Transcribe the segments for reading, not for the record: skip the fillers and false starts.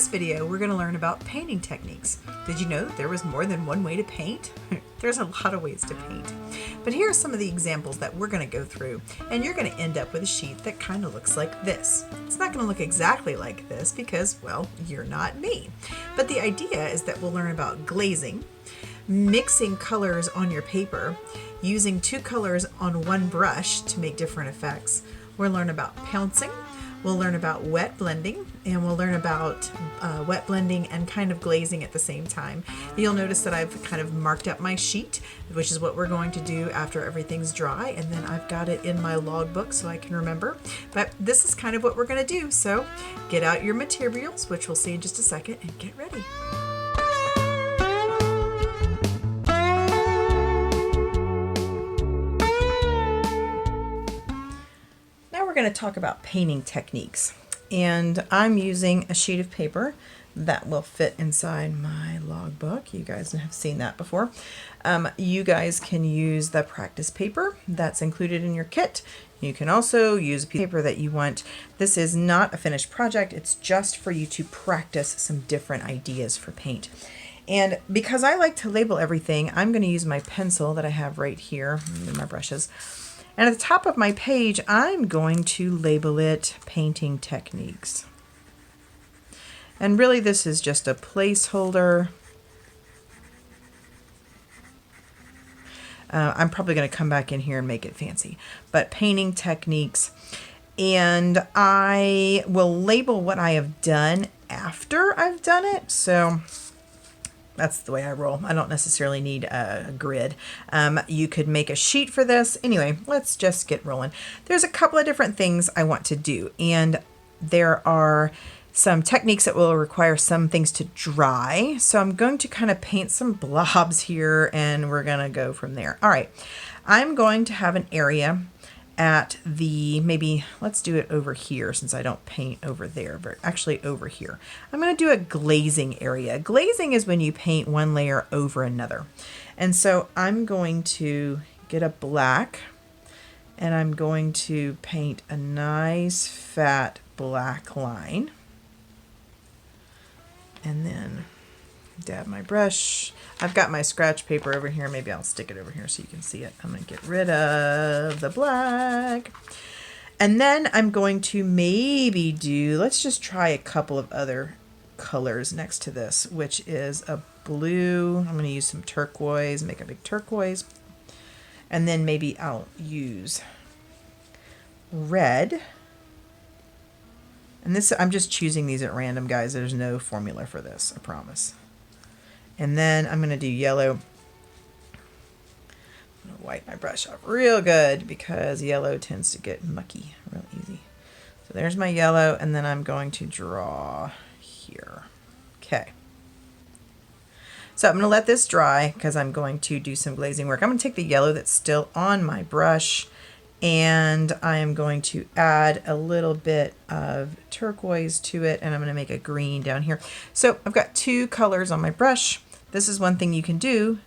this video, we're going to learn about painting techniques. Did you know there was more than one way to paint? There's a lot of ways to paint. But here are some of the examples that we're going to go through, and you're going to end up with a sheet that kind of looks like this. It's not going to look exactly like this because, well, you're not me. But the idea is that we'll learn about glazing, mixing colors on your paper, using two colors on one brush to make different effects. We'll learn about pouncing. We'll learn about wet blending, and we'll learn about wet blending and kind of glazing at the same time. You'll notice that I've kind of marked up my sheet, which is what we're going to do after everything's dry, and then I've got it in my logbook so I can remember. But this is kind of what we're going to do, so get out your materials, which we'll see in just a second, and get ready. We're going to talk about painting techniques, and I'm using a sheet of paper that will fit inside my logbook. You guys have seen that before. You guys can use the practice paper that's included in your kit. You can also use a piece of paper that you want. This is not a finished project. It's just for you to practice some different ideas for paint. And because I like to label everything, I'm going to use my pencil that I have right here in my brushes. And at the top of my page, I'm going to label it painting techniques. And really this is just a placeholder. I'm probably going to come back in here and make it fancy, but painting techniques. And I will label what I have done after I've done it. So that's the way I roll. I don't necessarily need a grid. You could make a sheet for this. Anyway, let's just get rolling. There's a couple of different things I want to do, and there are some techniques that will require some things to dry. So I'm going to kind of paint some blobs here, and we're going to go from there. All right, I'm going to have an area at the, maybe let's do it over here since I don't paint over there, but actually over here. I'm going to do a glazing area. Glazing is when you paint one layer over another. And so I'm going to get a black, and I'm going to paint a nice fat black line. And then dab my brush. I've got my scratch paper over here. Maybe I'll stick it over here so you can see it. I'm going to get rid of the black. And then I'm going to maybe do, let's just try a couple of other colors next to this, which is a blue. I'm going to use some turquoise, make a big turquoise. And then maybe I'll use red. And this, I'm just choosing these at random, guys. There's no formula for this, I promise. And then I'm going to do yellow. I'm going to wipe my brush off real good because yellow tends to get mucky real easy. So there's my yellow, and then I'm going to draw here. Okay. So I'm going to let this dry because I'm going to do some glazing work. I'm going to take the yellow that's still on my brush, and I am going to add a little bit of turquoise to it, and I'm going to make a green down here. So I've got two colors on my brush. This is one thing you can do,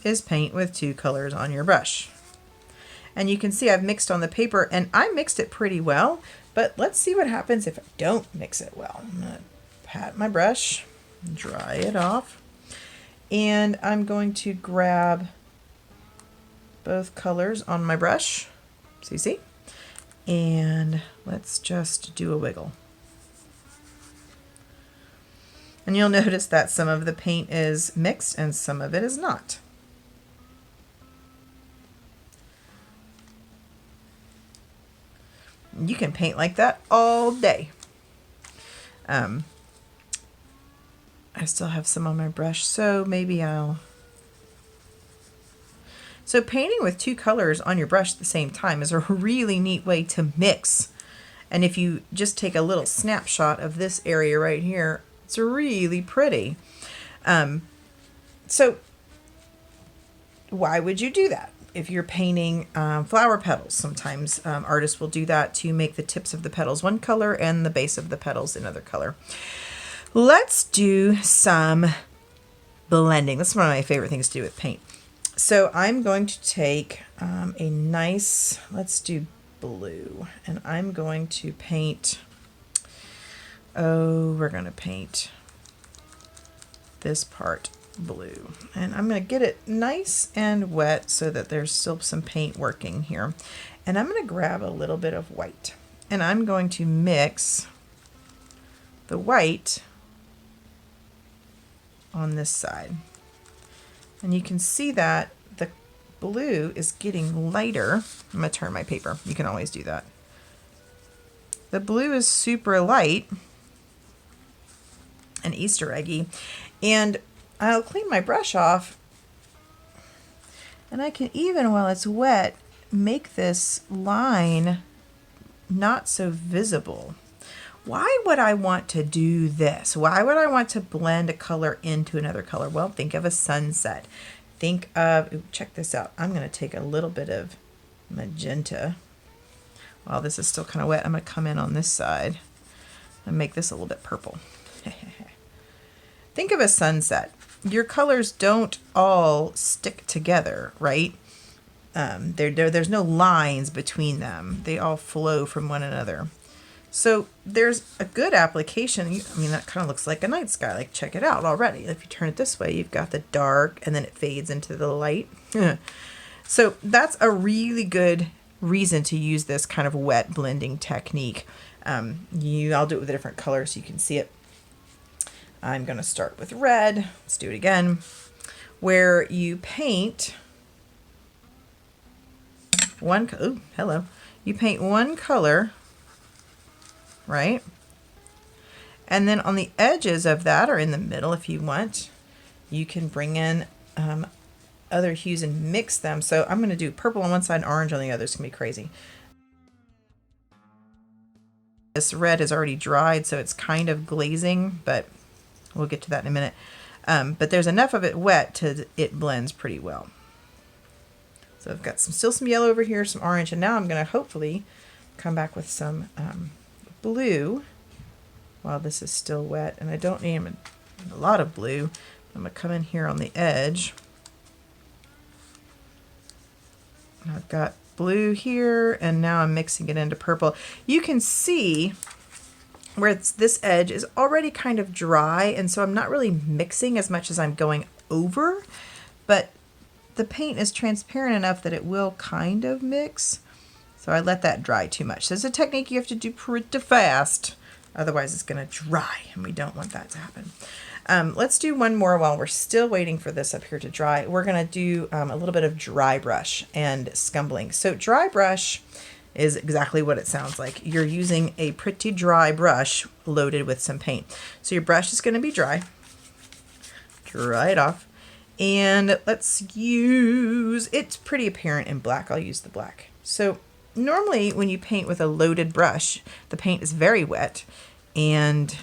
is paint with two colors on your brush. And you can see I've mixed on the paper, and I mixed it pretty well, but let's see what happens if I don't mix it well. I'm going to pat my brush, dry it off, and I'm going to grab both colors on my brush, so you see, and let's just do a wiggle. And you'll notice that some of the paint is mixed and some of it is not. You can paint like that all day. I still have some on my brush, so maybe So painting with two colors on your brush at the same time is a really neat way to mix. And if you just take a little snapshot of this area right here, it's really pretty. So why would you do that? If you're painting flower petals, sometimes artists will do that to make the tips of the petals one color and the base of the petals another color. Let's do some blending. That's one of my favorite things to do with paint. So I'm going to take a nice, let's do blue, and I'm going to paint, Oh, we're gonna paint this part blue. And I'm gonna get it nice and wet so that there's still some paint working here. And I'm gonna grab a little bit of white. And I'm going to mix the white on this side. And you can see that the blue is getting lighter. I'm gonna turn my paper. You can always do that. The blue is super light and Easter eggy. And I'll clean my brush off, and I can even, while it's wet, make this line not so visible. Why would I want to do this? Why would I want to blend a color into another color? Well, think of a sunset. Think of, ooh, check this out. I'm going to take a little bit of magenta. While this is still kind of wet, I'm going to come in on this side and make this a little bit purple. Think of a sunset. Your colors don't all stick together, right? There's no lines between them. They all flow from one another. So there's a good application. I mean, that kind of looks like a night sky. Like, check it out already. If you turn it this way, you've got the dark and then it fades into the light. So that's a really good reason to use this kind of wet blending technique. I'll do it with a different color so you can see it. I'm going to start with red. Let's do it again. Where you paint one, oh, hello. You paint one color, right? And then on the edges of that, or in the middle if you want, you can bring in other hues and mix them. So I'm going to do purple on one side and orange on the other. It's going to be crazy. This red is already dried, so it's kind of glazing, but we'll get to that in a minute. But there's enough of it wet to it blends pretty well. So I've got still some yellow over here, some orange, and now I'm going to hopefully come back with some blue while this is still wet. And I don't need a lot of blue. I'm going to come in here on the edge. And I've got blue here, and now I'm mixing it into purple. You can see where this edge is already kind of dry, and so I'm not really mixing as much as I'm going over, but the paint is transparent enough that it will kind of mix. So I let that dry too much. So it's a technique you have to do pretty fast, otherwise it's going to dry, and we don't want that to happen. Let's do one more while we're still waiting for this up here to dry. We're going to do a little bit of dry brush and scumbling. So dry brush is exactly what it sounds like. You're using a pretty dry brush loaded with some paint. So your brush is going to be dry. Dry it off. And let's use, it's pretty apparent in black. I'll use the black. So normally when you paint with a loaded brush, the paint is very wet and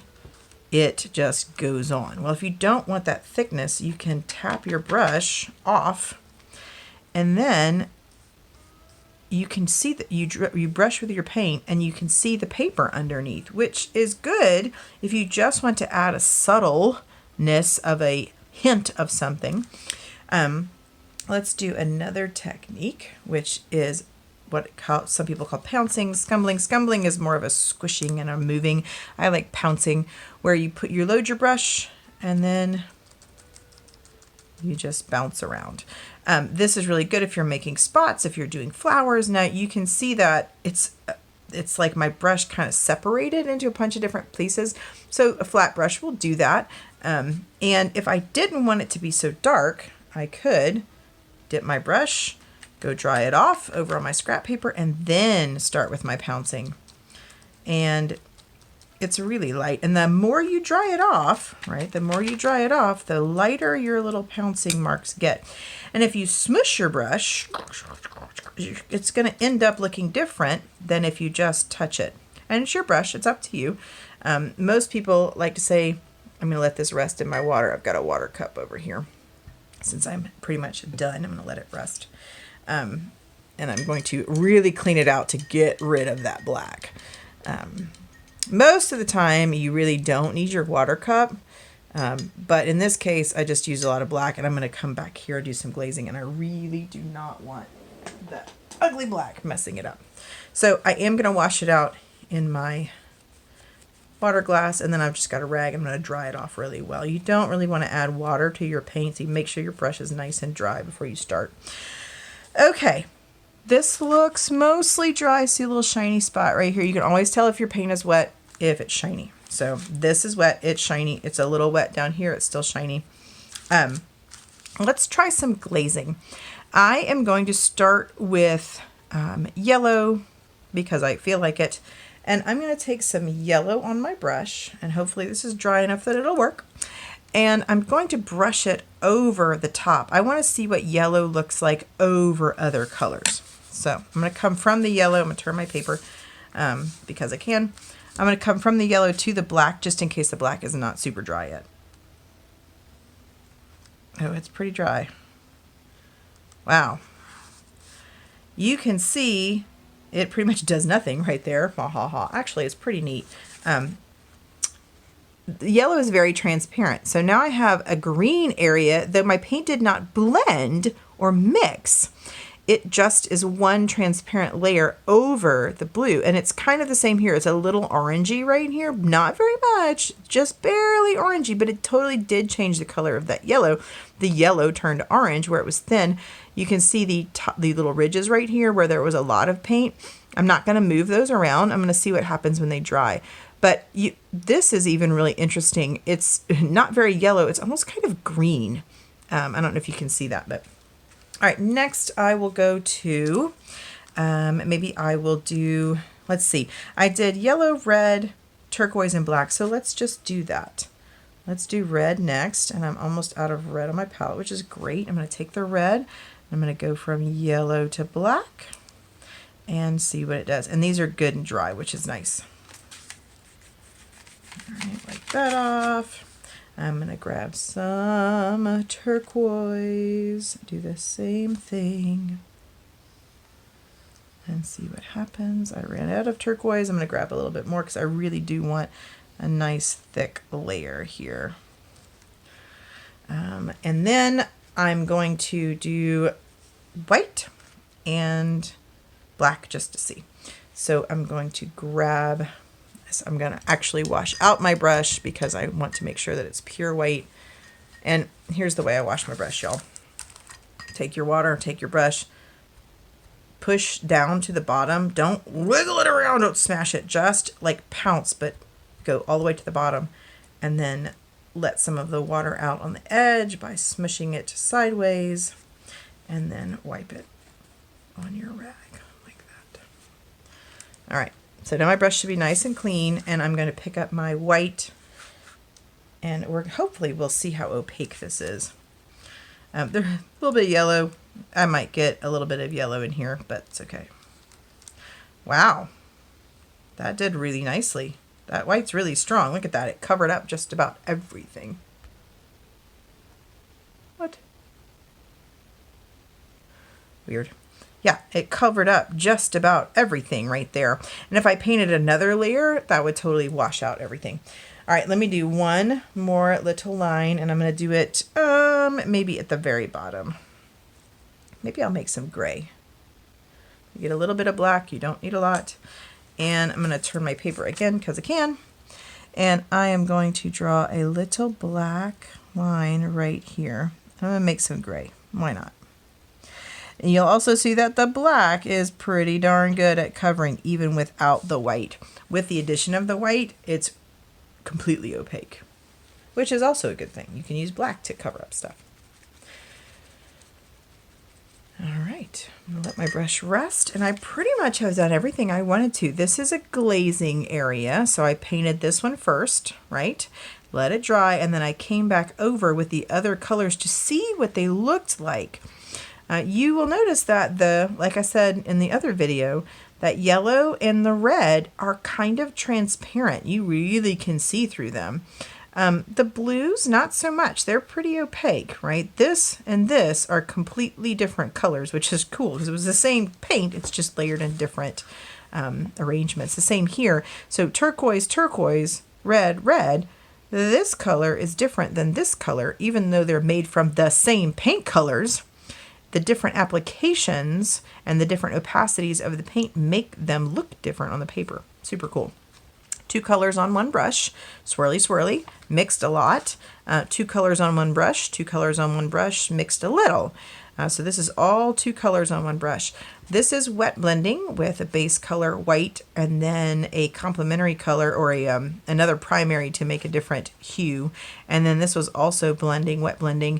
it just goes on. Well, if you don't want that thickness, you can tap your brush off, and then you can see that you brush with your paint and you can see the paper underneath, which is good if you just want to add a subtleness of a hint of something. Let's do another technique, which is what some people call pouncing, scumbling. Scumbling is more of a squishing and a moving. I like pouncing, where you load your brush and then you just bounce around. This is really good if you're making spots, if you're doing flowers. Now you can see that it's like my brush kind of separated into a bunch of different places. So a flat brush will do that. And if I didn't want it to be so dark, I could dip my brush, go dry it off over on my scrap paper, and then start with my pouncing. And it's really light. And the more you dry it off, right, the more you dry it off, the lighter your little pouncing marks get. And if you smush your brush, it's going to end up looking different than if you just touch it. And it's your brush, it's up to you. Most people like to say, I'm going to let this rest in my water. I've got a water cup over here. Since I'm pretty much done, I'm going to let it rest. And I'm going to really clean it out to get rid of that black. Most of the time, you really don't need your water cup. But in this case, I just used a lot of black, and I'm going to come back here and do some glazing, and I really do not want that ugly black messing it up. So I am going to wash it out in my water glass, and then I've just got a rag. I'm going to dry it off really well. You don't really want to add water to your paint, so you make sure your brush is nice and dry before you start. Okay, this looks mostly dry. See a little shiny spot right here. You can always tell if your paint is wet if it's shiny. So this is wet, it's shiny. It's a little wet down here, it's still shiny. Let's try some glazing. I am going to start with yellow because I feel like it. And I'm going to take some yellow on my brush, and hopefully this is dry enough that it'll work. And I'm going to brush it over the top. I want to see what yellow looks like over other colors. So I'm going to come from the yellow. I'm going to turn my paper because I can. I'm going to come from the yellow to the black just in case the black is not super dry yet. Oh, it's pretty dry. Wow. You can see it pretty much does nothing right there. Ha ha ha. Actually, it's pretty neat. The yellow is very transparent. So now I have a green area, though my paint did not blend or mix. It just is one transparent layer over the blue. And it's kind of the same here. It's a little orangey right here. Not very much, just barely orangey, but it totally did change the color of that yellow. The yellow turned orange where it was thin. You can see the little ridges right here where there was a lot of paint. I'm not going to move those around. I'm going to see what happens when they dry. But this is even really interesting. It's not very yellow. It's almost kind of green. I don't know if you can see that, but all right, next I will go to, maybe I will do, let's see. I did yellow, red, turquoise, and black. So let's just do that. Let's do red next. And I'm almost out of red on my palette, which is great. I'm going to take the red. I'm going to go from yellow to black and see what it does. And these are good and dry, which is nice. All right, wipe that off. I'm going to grab some turquoise, do the same thing, and see what happens. I ran out of turquoise. I'm going to grab a little bit more because I really do want a nice thick layer here. And then I'm going to do white and black just to see. So I'm going to grab this. I'm going to actually wash out my brush because I want to make sure that it's pure white. And here's the way I wash my brush, y'all. Take your water, take your brush, push down to the bottom. Don't wiggle it around, don't smash it. Just like pounce, but go all the way to the bottom. And then let some of the water out on the edge by smushing it sideways. And then wipe it on your rag like that. All right. So now my brush should be nice and clean, and I'm going to pick up my white, and hopefully we'll see how opaque this is. There's a little bit of yellow. I might get a little bit of yellow in here, but it's okay. Wow, that did really nicely. That white's really strong. Look at that. It covered up just about everything. What? Weird. Yeah, it covered up just about everything right there. And if I painted another layer, that would totally wash out everything. All right, let me do one more little line, and I'm going to do it maybe at the very bottom. Maybe I'll make some gray. You get a little bit of black, you don't need a lot. And I'm going to turn my paper again because I can. And I am going to draw a little black line right here. I'm going to make some gray. Why not? And you'll also see that the black is pretty darn good at covering even without the white. With the addition of the white, it's completely opaque, which is also a good thing. You can use black to cover up stuff. All right, I'm gonna let my brush rest, and I pretty much have done everything I wanted to. This is a glazing area, so I painted this one first, right? Let it dry, and then I came back over with the other colors to see what they looked like. You will notice that like I said in the other video, that yellow and the red are kind of transparent. You really can see through them. The blues, not so much. They're pretty opaque, right? This and this are completely different colors, which is cool because it was the same paint. It's just layered in different arrangements. The same here. So turquoise, turquoise, red, red. This color is different than this color, even though they're made from the same paint colors. The different applications and the different opacities of the paint make them look different on the paper. Super cool. 2 colors on one brush, swirly, swirly, mixed a lot. 2 colors on one brush, 2 colors on one brush, mixed a little. So this is all 2 colors on one brush. This is wet blending with a base color white and then a complementary color or another primary to make a different hue. And then this was also blending, wet blending.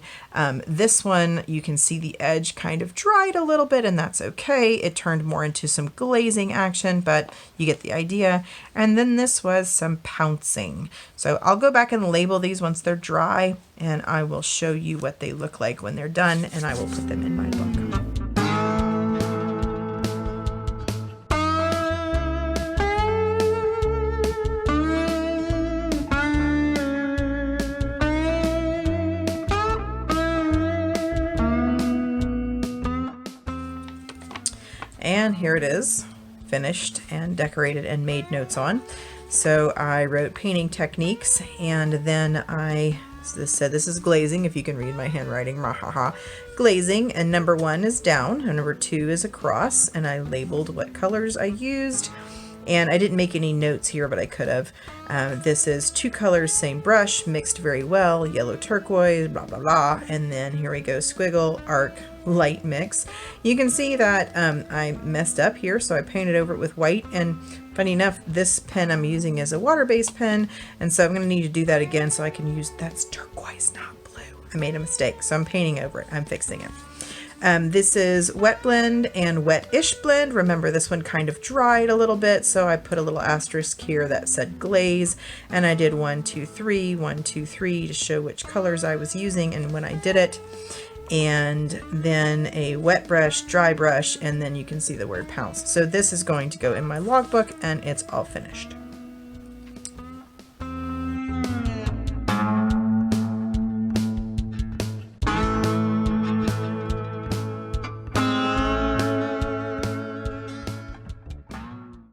This one, you can see the edge kind of dried a little bit, and that's okay. It turned more into some glazing action, but you get the idea. And then this was some pouncing. So I'll go back and label these once they're dry, and I will show you what they look like when they're done, and I will put them in my book. And here it is, finished and decorated and made notes on. So I wrote painting techniques, and then this said this is glazing, if you can read my handwriting, glazing, and number 1 is down, and number 2 is across, and I labeled what colors I used. And I didn't make any notes here, but I could have. This is 2 colors, same brush, mixed very well, yellow turquoise, blah, blah, blah. And then here we go, squiggle, arc, light mix. You can see that I messed up here, so I painted over it with white. And funny enough, this pen I'm using is a water-based pen, and so I'm going to need to do that again so I can use, that's turquoise, not blue. I made a mistake, so I'm painting over it. I'm fixing it. This is wet blend and wet-ish blend. Remember, this one kind of dried a little bit, so I put a little asterisk here that said glaze, and I did 1, 2, 3, 1, 2, 3 to show which colors I was using and when I did it. And then a wet brush, dry brush, and then you can see the word pounce. So this is going to go in my logbook, and it's all finished.